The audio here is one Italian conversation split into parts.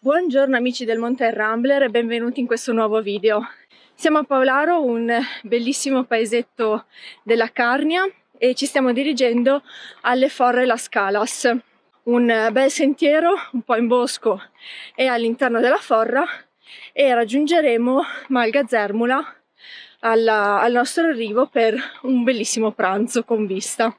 Buongiorno amici del Monte Rambler e benvenuti in questo nuovo video. Siamo a Paolaro, un bellissimo paesetto della Carnia, e ci stiamo dirigendo alle Forre Las Calas, un bel sentiero un po' in bosco e all'interno della forra, e raggiungeremo Malgazermula al nostro arrivo per un bellissimo pranzo con vista.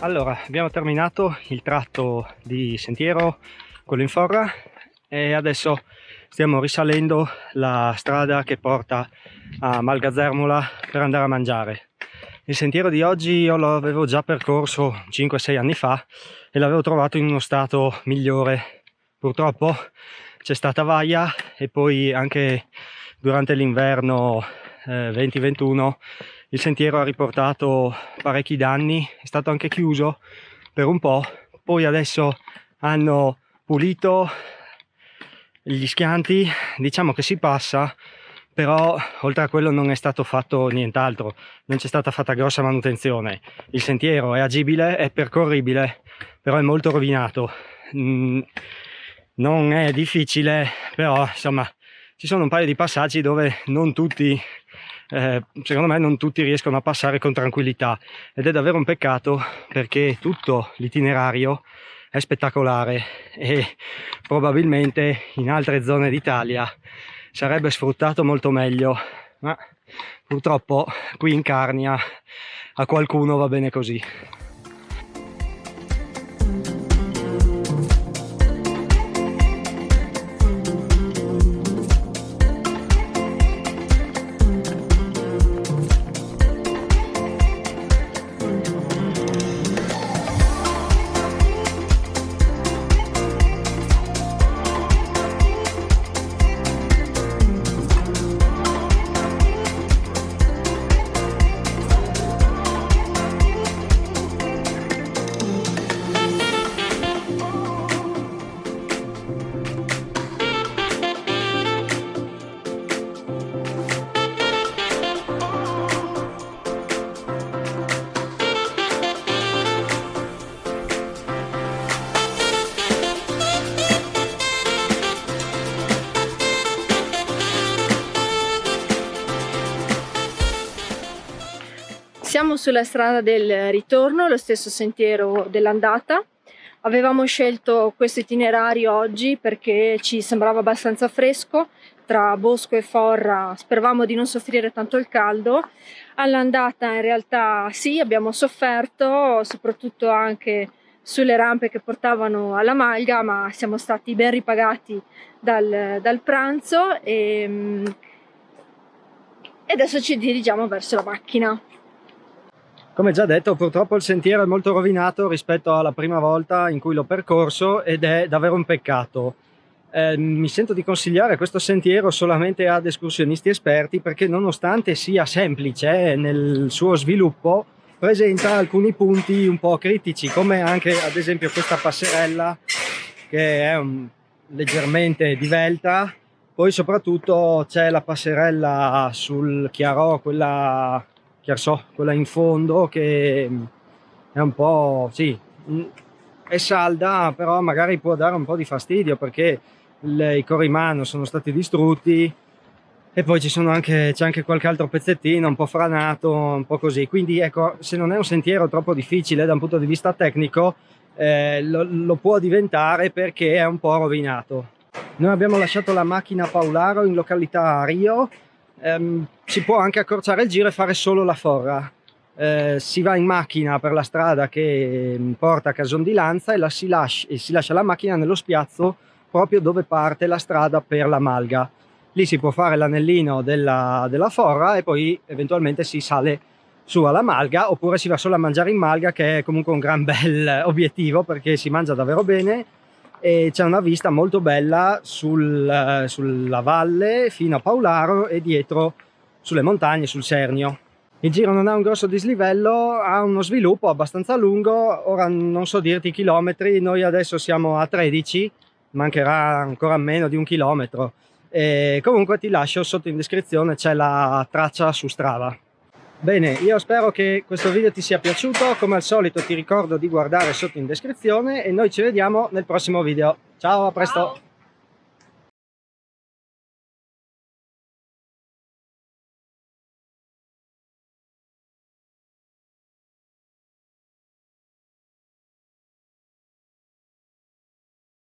Allora, abbiamo terminato il tratto di sentiero, quello in forra, e adesso stiamo risalendo la strada che porta a Malgazermula per andare a mangiare. Il sentiero di oggi io lo avevo già percorso 5-6 anni fa e l'avevo trovato in uno stato migliore. Purtroppo c'è stata vaia e poi anche durante l'inverno 2021 il sentiero ha riportato parecchi danni, è stato anche chiuso per un po', poi adesso hanno pulito gli schianti, diciamo che si passa, però oltre a quello non è stato fatto nient'altro, non c'è stata fatta grossa manutenzione. Il sentiero è agibile, è percorribile, però è molto rovinato. Non è difficile, però insomma ci sono un paio di passaggi dove non tutti, secondo me non tutti riescono a passare con tranquillità, ed è davvero un peccato perché tutto l'itinerario è spettacolare e probabilmente in altre zone d'Italia sarebbe sfruttato molto meglio, ma purtroppo qui in Carnia a qualcuno va bene così. Siamo sulla strada del ritorno, lo stesso sentiero dell'andata. Avevamo scelto questo itinerario oggi perché ci sembrava abbastanza fresco, tra bosco e forra speravamo di non soffrire tanto il caldo. All'andata in realtà sì, abbiamo sofferto, soprattutto anche sulle rampe che portavano alla Malga, ma siamo stati ben ripagati dal pranzo e adesso ci dirigiamo verso la macchina. Come già detto, purtroppo il sentiero è molto rovinato rispetto alla prima volta in cui l'ho percorso ed è davvero un peccato. Mi sento di consigliare questo sentiero solamente ad escursionisti esperti, perché nonostante sia semplice nel suo sviluppo, presenta alcuni punti un po' critici, come anche ad esempio questa passerella che è leggermente divelta. Poi soprattutto c'è la passerella sul Chiarò, quella in fondo, che è un po', sì, è salda, però magari può dare un po' di fastidio perché i corrimano sono stati distrutti e poi c'è anche qualche altro pezzettino un po' franato, un po' così. Quindi ecco, se non è un sentiero troppo difficile da un punto di vista tecnico, lo può diventare perché è un po' rovinato. Noi abbiamo lasciato la macchina a Paularo in località Rio. Si può anche accorciare il giro e fare solo la forra. Si va in macchina per la strada che porta a Cason di Lanza e si lascia la macchina nello spiazzo proprio dove parte la strada per la Malga. Lì si può fare l'anellino della forra e poi eventualmente si sale su alla Malga, oppure si va solo a mangiare in Malga, che è comunque un gran bel obiettivo perché si mangia davvero bene e c'è una vista molto bella sulla valle fino a Paularo e dietro sulle montagne, sul Sernio. Il giro non ha un grosso dislivello, ha uno sviluppo abbastanza lungo. Ora non so dirti chilometri, noi adesso siamo a 13, mancherà ancora meno di 1 chilometro. E comunque ti lascio sotto in descrizione, c'è la traccia su Strava. Bene, io spero che questo video ti sia piaciuto. Come al solito ti ricordo di guardare sotto in descrizione e noi ci vediamo nel prossimo video. Ciao, a presto! Ciao.